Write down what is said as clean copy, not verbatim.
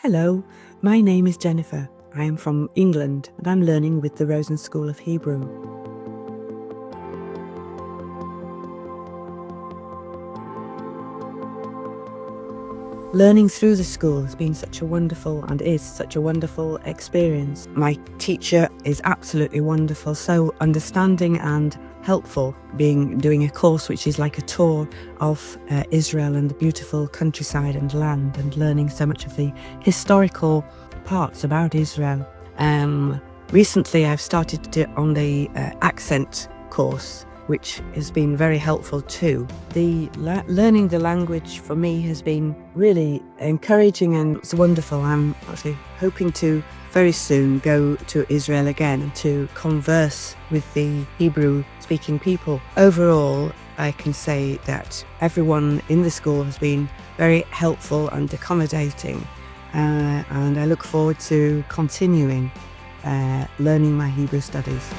Hello, my name is Jennifer. I am from England and I'm learning with the Rosen School of Hebrew. Learning through the school has been such a wonderful and is such a wonderful experience. My teacher is absolutely wonderful, so understanding and helpful, doing a course which is like a tour of Israel and the beautiful countryside and land, and learning so much of the historical parts about Israel. Recently I've started on the accent course, which has been very helpful too. Learning the language for me has been really encouraging and it's wonderful. I'm actually hoping to very soon go to Israel again and to converse with the Hebrew-speaking people. Overall, I can say that everyone in the school has been very helpful and accommodating, and I look forward to continuing learning my Hebrew studies.